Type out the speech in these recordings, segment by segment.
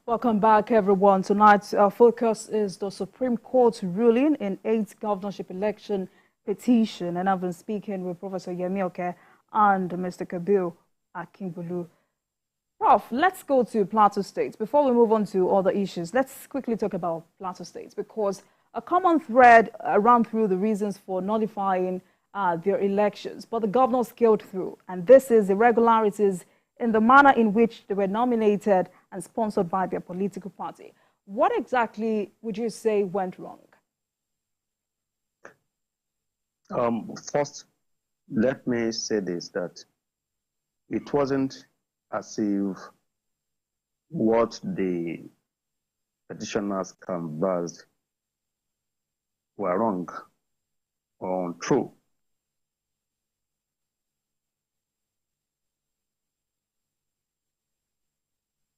Welcome back, everyone. Tonight's focus is the Supreme Court's ruling in 8th governorship election petition. And I've been speaking with Professor Yemioke and Mr. Kabir Akingbolu. Prof, let's go to Plateau State. Before we move on to other issues, let's quickly talk about Plateau State, because a common thread ran through the reasons for nullifying their elections, but the governor scaled through. And this is irregularities in the manner in which they were nominated and sponsored by their political party. What exactly would you say went wrong? First, let me say this, that it wasn't as if what the petitioners canvassed were wrong or untrue.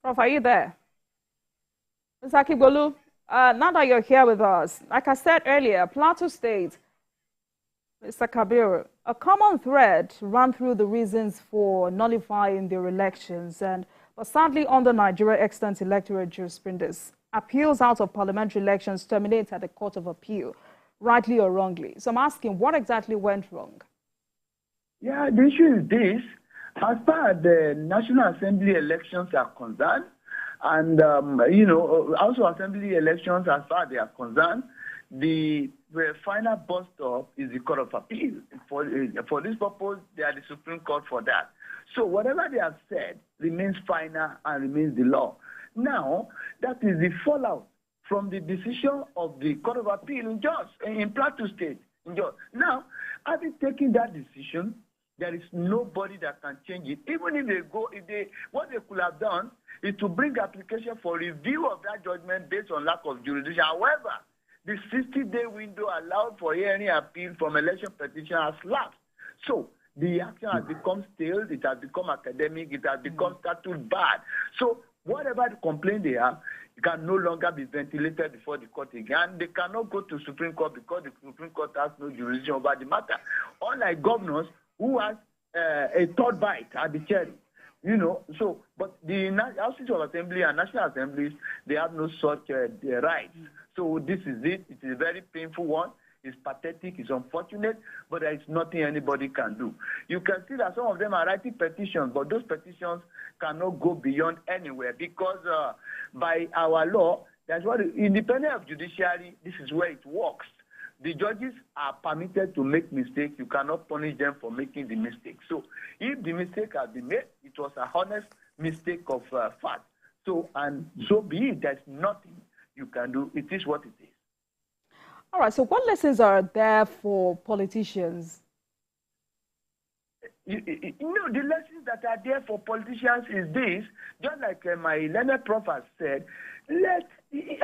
Prof, are you there? Mr. Akingbolu, now that you're here with us, like I said earlier, Plateau State, Mr. Kabir, a common thread ran through the reasons for nullifying their elections, but sadly, under Nigeria extant electoral jurisprudence, appeals out of parliamentary elections terminate at the Court of Appeal, rightly or wrongly. So I'm asking, what exactly went wrong? Yeah, the issue is this. As far as the National Assembly elections are concerned, and, House of Assembly elections as far as they are concerned, the final bus stop is the Court of Appeal. For this purpose, they are the Supreme Court for that. So whatever they have said remains final and remains the law. Now, that is the fallout from the decision of the Court of Appeal in Plateau State. Now, having taken that decision, there is nobody that can change it. Even if what they could have done is to bring application for review of that judgment based on lack of jurisdiction. However, the 60-day window allowed for hearing appeal from election petition has lapsed. So the action has become stale, it has become academic, it has become statute bad. So whatever the complaint they have, it can no longer be ventilated before the court again. They cannot go to Supreme Court because the Supreme Court has no jurisdiction over the matter. Unlike governors who has a third bite at the cherry. But the Houses of Assembly and National Assemblies, they have no such rights. So this is it. It is a very painful one. It's pathetic. It's unfortunate, but there is nothing anybody can do. You can see that some of them are writing petitions, but those petitions cannot go beyond anywhere because by our law, that's what independent of judiciary, this is where it works. The judges are permitted to make mistakes. You cannot punish them for making the mistake. So if the mistake has been made, it was a honest mistake of fact. So be it. There's nothing you can do. It is what it is. All right. So what lessons are there for politicians? The lessons that are there for politicians is this. Just like my learned prof has said,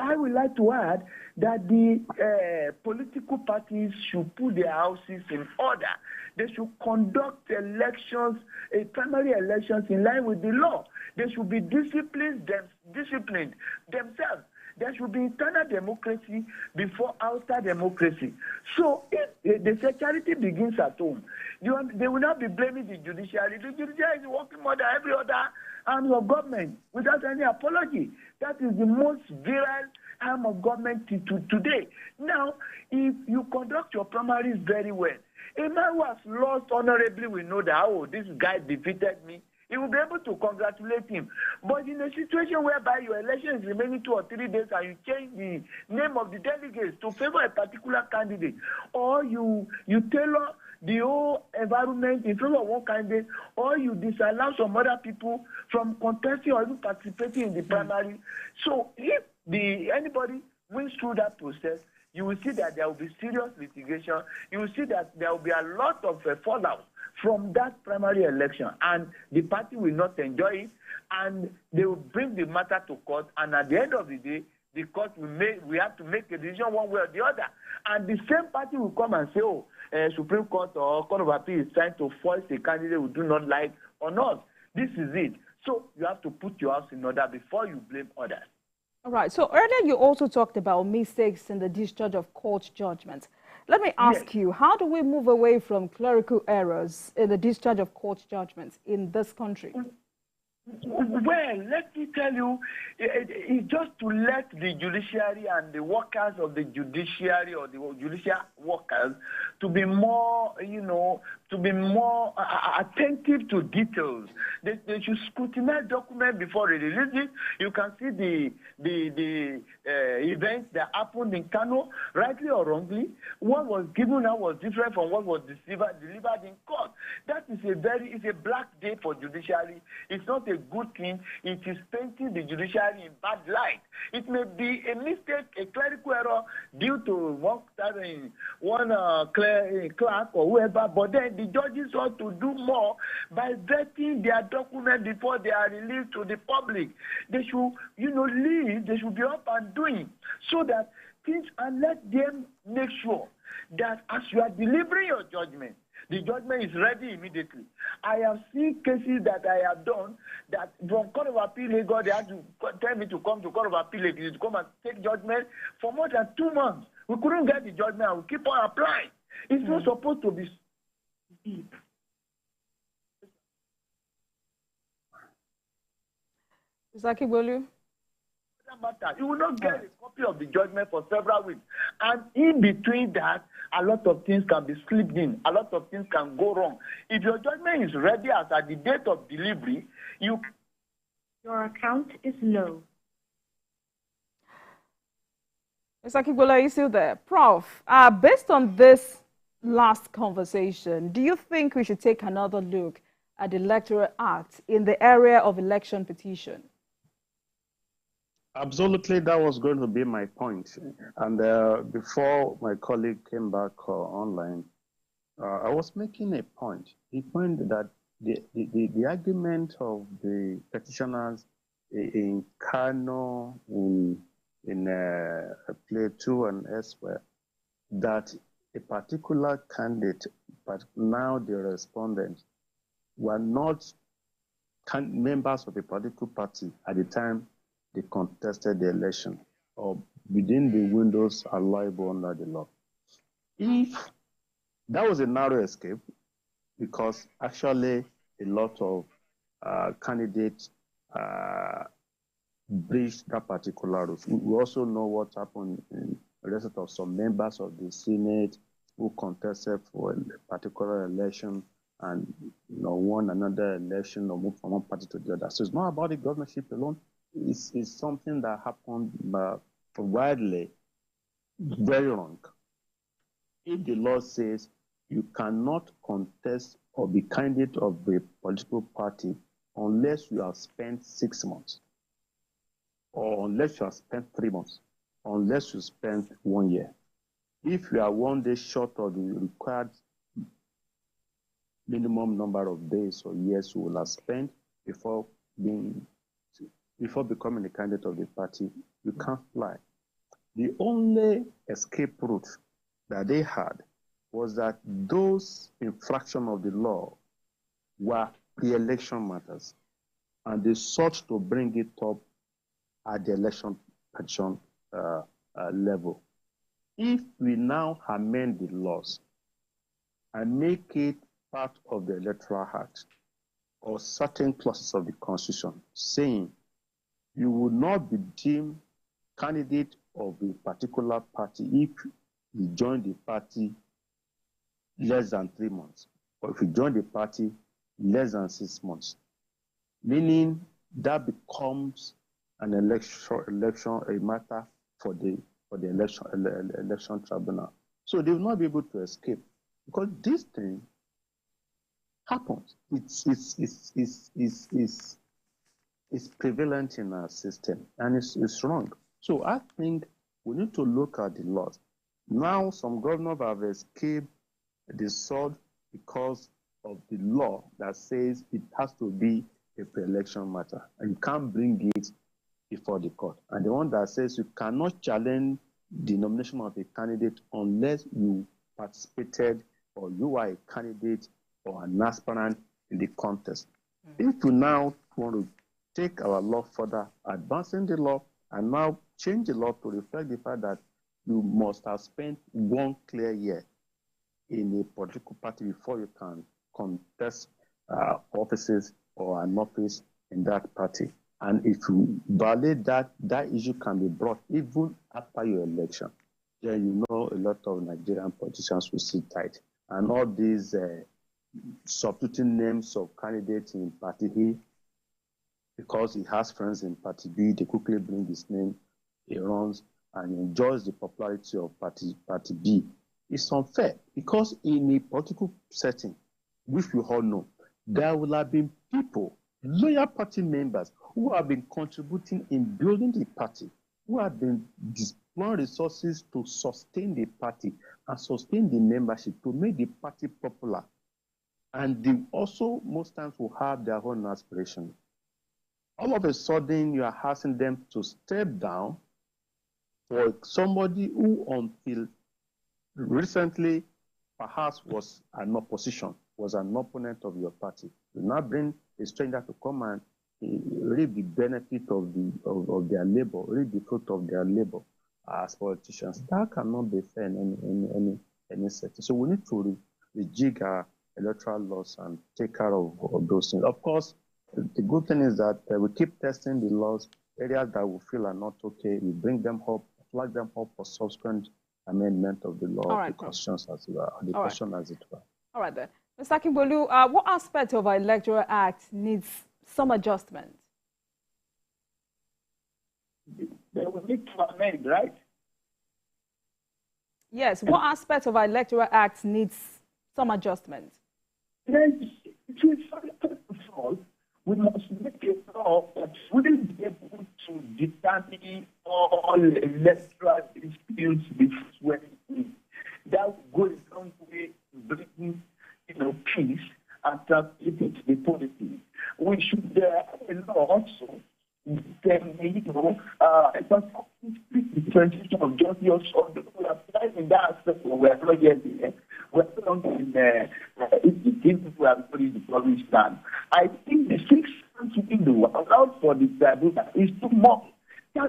I would like to add that the political parties should put their houses in order. They should conduct elections, primary elections in line with the law. They should be disciplined themselves. There should be internal democracy before outside democracy. So if they say charity begins at home, they will not be blaming the judiciary. The judiciary is working more than every other arm of government without any apology. That is the most virile arm of government today. Now, if you conduct your primaries very well, a man who has lost honorably will know that, oh, this guy defeated me. He will be able to congratulate him. But in a situation whereby your election is remaining 2 or 3 days and you change the name of the delegates to favor a particular candidate, or you tailor the whole environment in favor of one candidate, or you disallow some other people from contesting or even participating in the primary. So if anybody wins through that process, you will see that there will be serious litigation. You will see that there will be a lot of fallout from that primary election, and the party will not enjoy it, and they will bring the matter to court, and at the end of the day, the court we have to make a decision one way or the other. And the same party will come and say, oh, Supreme Court or Court of Appeal is trying to force a candidate who do not like or not. This is it. So you have to put your house in order before you blame others. All right. So earlier you also talked about mistakes in the discharge of court judgments. Let me ask you, how do we move away from clerical errors in the discharge of court judgments in this country? Well, let me tell you, it's just to let the judiciary and the workers of the judiciary or the judicial workers to be more, to be more attentive to details. They should scrutinize documents before they release it. You can see the events that happened in Kano, rightly or wrongly. What was given out was different from what was delivered in court. That is it's a black day for judiciary. It's not a good thing. It is painting the judiciary in bad light. It may be a mistake, a clerical error due to one clerk or whoever, but then the judges ought to do more by vetting their documents before they are released to the public. They should, leave. They should be up and doing so that things, and let them make sure that as you are delivering your judgment, the judgment is ready immediately. I have seen cases that I have done that from Court of Appeal Lagos, they had to tell me to come to Court of Appeal Lagos to come and take judgment for more than 2 months. We couldn't get the judgment and we keep on applying. It's not supposed to be deep. Zaki, will you? You will not get a copy of the judgment for several weeks. And in between that, a lot of things can be slipped in. A lot of things can go wrong. If your judgment is ready as at the date of delivery, your account is low. Mr. Akigbola, are you still there? Prof, based on this last conversation, do you think we should take another look at the Electoral Act in the area of election petition? Absolutely, that was going to be my point. And before my colleague came back online, I was making a point. He pointed that the argument of the petitioners in Kano, in Plateau and elsewhere, that a particular candidate, but now the respondents, were not members of a political party at the time they contested the election or within the windows allowable under the law. If that was a narrow escape, because actually a lot of candidates breached that particular rule. We also know what happened in the rest of some members of the Senate who contested for a particular election and won another election or moved from one party to the other. So it's not about the governorship alone. It's something that happened widely, very wrong. If the law says you cannot contest or be candidate of a political party unless you have spent 6 months, or unless you have spent 3 months, or unless you spent 1 year. If you are 1 day short of the required minimum number of days or years you will have spent before becoming a candidate of the party, you can't fly. The only escape route that they had was that those infractions of the law were pre-election matters, and they sought to bring it up at the election petition level. If we now amend the laws and make it part of the Electoral Act or certain clauses of the Constitution saying you would not be deemed candidate of a particular party if you join the party less than 3 months, or if you join the party less than 6 months, meaning that becomes an election a matter for the election tribunal. So they will not be able to escape because this thing happens. It's prevalent in our system, and it's wrong. So I think we need to look at the laws. Now some governors have escaped the sword because of the law that says it has to be a pre-election matter, and you can't bring it before the court. And the one that says you cannot challenge the nomination of a candidate unless you participated or you are a candidate or an aspirant in the contest. If you now want to take our law further, advancing the law, and now change the law to reflect the fact that you must have spent 1 clear year in a political party before you can contest offices or an office in that party. And if you violate that, that issue can be brought even after your election. Then you know a lot of Nigerian politicians will sit tight. And all these substituting names of candidates in Party A, because he has friends in Party B, they quickly bring his name, he runs and enjoys the popularity of Party B. It's unfair because in a political setting, which we all know, there will have been people, loyal party members, who have been contributing in building the party, who have been deploying resources to sustain the party and sustain the membership to make the party popular. And they also, most times, will have their own aspirations. All of a sudden, you are asking them to step down for somebody who, until recently, perhaps was an opposition, was an opponent of your party. You now bring a stranger to come and reap the benefit of their labor, reap the fruit of their labor as politicians. That cannot be fair in any setting. So we need to rejig our electoral laws and take care of those things. Of course, the good thing is that we keep testing the laws. Areas that we feel are not okay, we bring them up, flag them up for subsequent amendment of the law, right, the questions as well, the question as it were. All right then. Mr. Akimbolu, what aspect of our Electoral Act needs some adjustment? They will need to amend, right? Yes, what aspect of our Electoral Act needs some adjustment? Yes, first of all, we must make a law that wouldn't be able to determine all electoral disputes before that would go a long way to bringing, peace and tranquility to the policy. We should have a law also the transition of justice or the in that aspect. We're not yet there. We're not in the we have put in the province stand. I think the 6 months window allowed for the tribunal is too much. The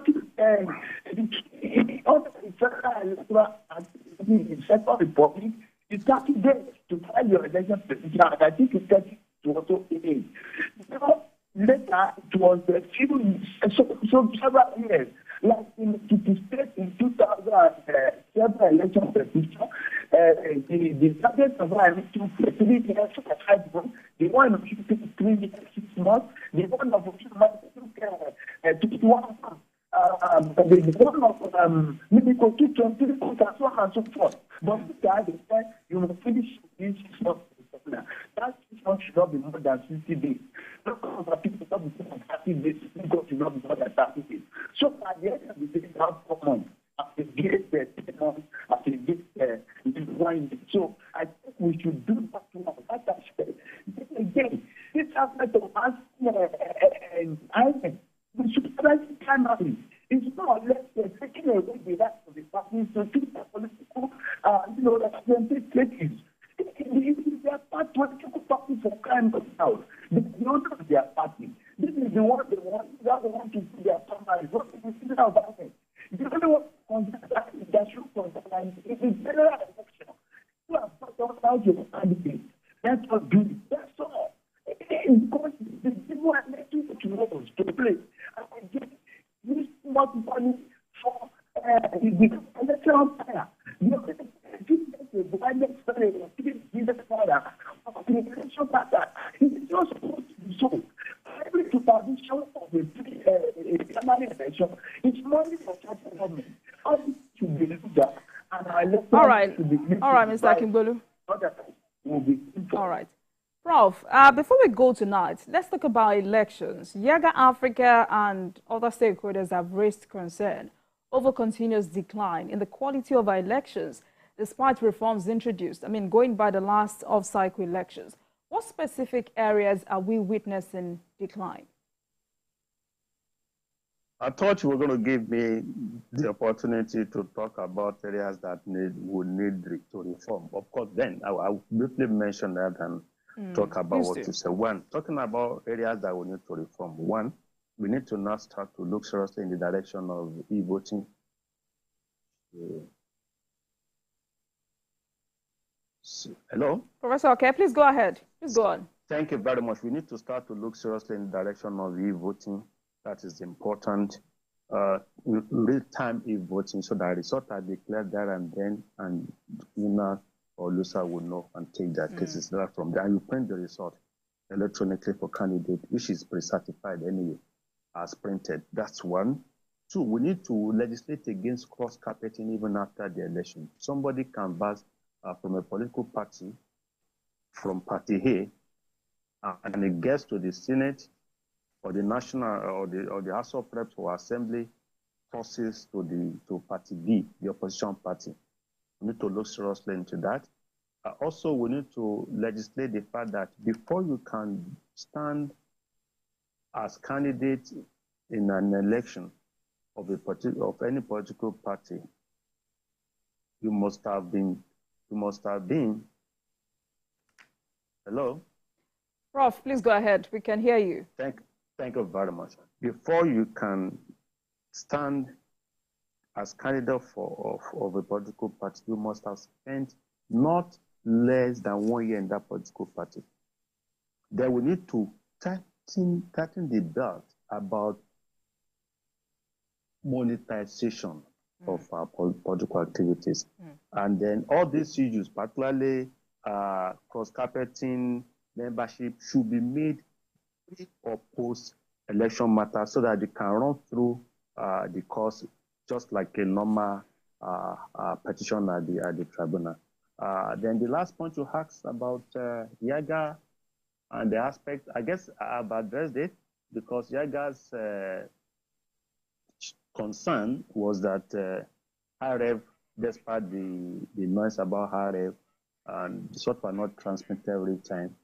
Second Republic is 30 days to file your election petition, and I think it's 30 to also 8. Later, it was several years. Like to state in 2007 election petition, the target of our election took 3 years to 5 months. The one of 3 years, 6 months. The one of 2 months took 1 month. The one of maybe go to 20 months and so on and so forth. But the time you must finish in 6 months. That 6 months should not be more than 60 days. Because people not be more than 30 days, because should not be more than 30 days. So at the end of the day, we have 4 months. After get 10 months, after get 1 year. So I think we should do that one. That aspect. Again, this aspect of asking we should try to primarily. It's not less taking away the right of the parties to keep the political, representatives. They are political parties for crime themselves. They don't have their party. This is the one they want. They don't want to see their primary. What is the general government? They don't want to conduct industrial conduct. It's a general election. You have thought out your candidate. That's what do it. That's all. Because the people are making to laws to play. And get this much money for the electoral fire. It's not supposed to be so. Every supervision of a primary election, it's money for central government. How to believe that? And all right, Mr. Akimbolu. All right. Prof, before we go tonight, let's talk about elections. Yaga Africa and other stakeholders have raised concern over continuous decline in the quality of our elections, despite reforms introduced. I mean, going by the last off-cycle elections, what specific areas are we witnessing decline? I thought you were going to give me the opportunity to talk about areas that would need to reform. Of course, then I will briefly mention that and talk about what you said. One, talking about areas that we need to reform. One, we need to now start to look seriously in the direction of e-voting. Hello? Professor, okay, please go ahead. Please go on. Thank you very much. We need to start to look seriously in the direction of e-voting. That is important. Real-time e-voting so that results are declared there and then, and winner or loser will know and take their cases right from there. And you print the result electronically for candidate, which is pre-certified anyway, as printed. That's one. Two, we need to legislate against cross-carpeting even after the election. Somebody can pass from a political party, from party A, and it gets to the Senate or the national or the House of Reps or Assembly, crosses to party B, the opposition party. We need to look seriously into that. Also, we need to legislate the fact that before you can stand as candidate in an election of any political party, you must have been. Hello? Prof, please go ahead. We can hear you. Thank you very much. Before you can stand as candidate of a political party, you must have spent not less than 1 year in that political party. Then we need to tighten the belt about monetization of our political activities. And then all these issues, particularly cross-carpeting, membership, should be made pre or post-election matter so that they can run through the course just like a normal petition at the tribunal. Then the last point you asked about Yaga and the aspect, I guess I've addressed it because Yaga's concern was that RF, despite the noise about RF, and the sort were not transmitted every time.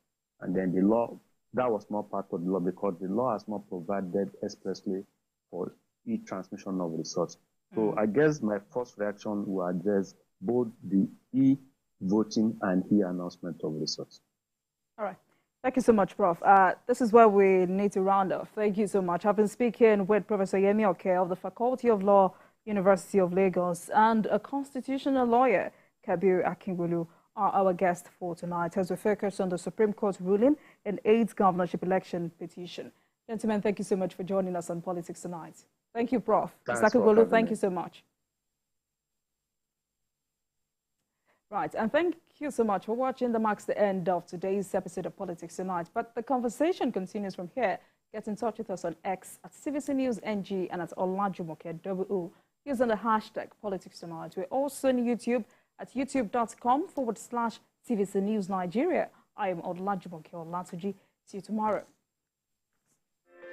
And then the law, that was not part of the law because the law has not provided expressly for e-transmission of results. So I guess my first reaction will address both the e-voting and e-announcement of results. All right. Thank you so much, Prof. This is where we need to round off. Thank you so much. I've been speaking with Professor Yemi Oke of the Faculty of Law, University of Lagos, and a constitutional lawyer, Kabir Akingbolu, are our guest for tonight as we focus on the Supreme Court ruling in 8th governorship election petition. Gentlemen, thank you so much for joining us on Politics Tonight. Thank you, Prof. Mr. Akingbolu, thank you so much. Right, and thank you so much for watching. That marks the end of today's episode of Politics Tonight. But the conversation continues from here. Get in touch with us on X at TVC News NG and at Olajumoke WO using the hashtag Politics Tonight. We're also on YouTube at youtube.com/TVC News Nigeria. I am Olajumoke Olatuji. See you tomorrow.